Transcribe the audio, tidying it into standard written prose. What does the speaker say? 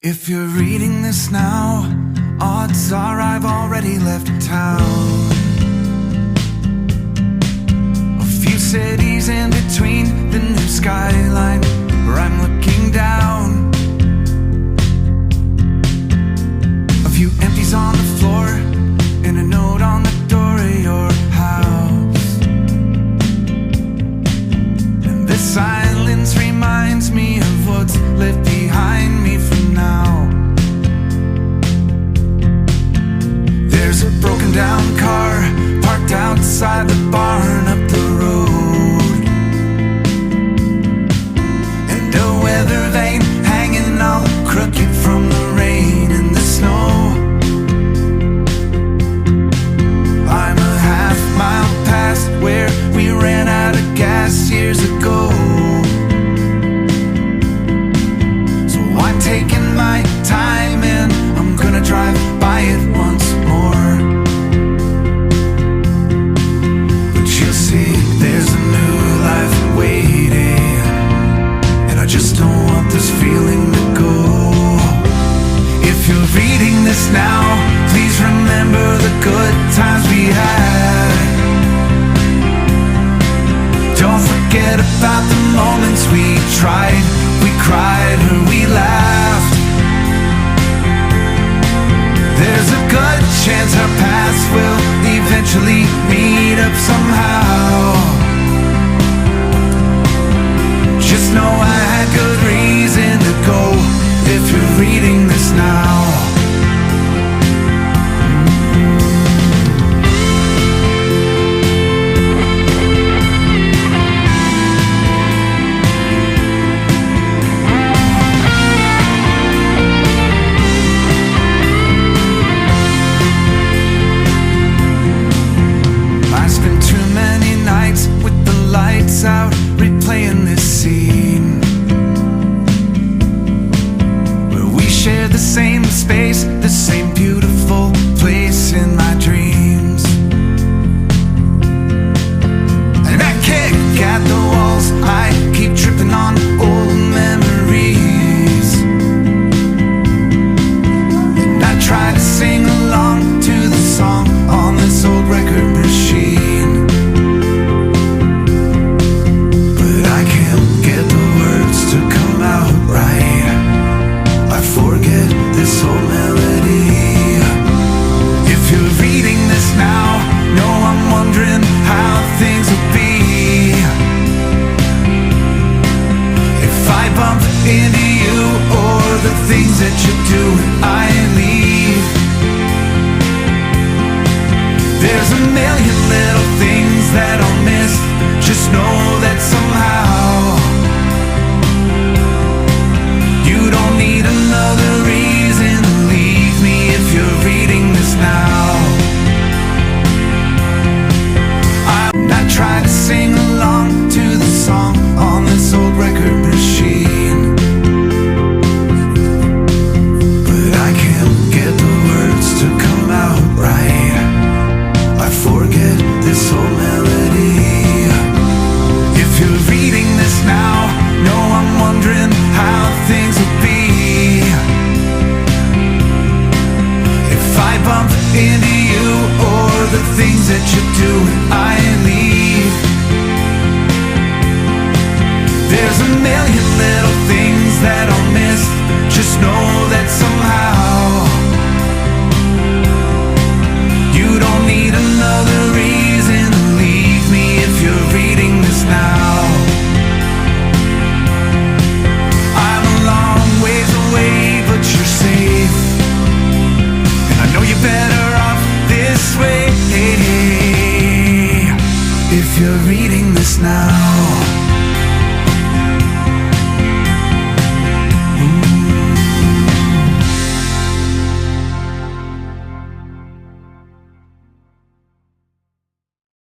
If you're reading this now, odds are I've already left town. A few cities in between the new skyline where I'm looking down. A few empties on the floor and a note on the door of your house. And this silence reminds me of what's left behind me for now. There's a broken down car parked outside the barn up the road, and a weather vane hanging all crooked from the rain and the snow. I'm a half-mile past where we ran out of gas years ago. So I'm taking my time and I'm gonna drive by it once more. But you'll see there's a new life waiting, and I just don't want this feeling to go. If you're reading this now, please remember the good times we had. Don't forget about the moments we tried, we cried, or we laughed. There's a good chance our paths will eventually meet up somehow. Just know I had good reason to go if you're reading this now. Out replaying this scene where we share the same space, the same beautiful place in my dreams. And I kick at the walls, I keep tripping on old memories, and I try to sing along to the song on this old record machine. To come out right, I forget this whole melody. If you're reading this now, know I'm wondering how things will be if I bump into you or the things that you do when I leave. There's a million little things that I'll miss, just know that somehow you don't need another reason to leave me if you're reading this now. I'm not trying to sing along to the song on this old record machine, but I can't get the words to come out right. I forget this whole melody. If you're reading this now, know I'm wondering how things will be if I bump into you or the things that you do when I leave. There's a million little things that I'll miss, just know that somehow you don't need another reason to leave me if you're reading this now. But you're safe, and I know you're better off this way if you're reading this now.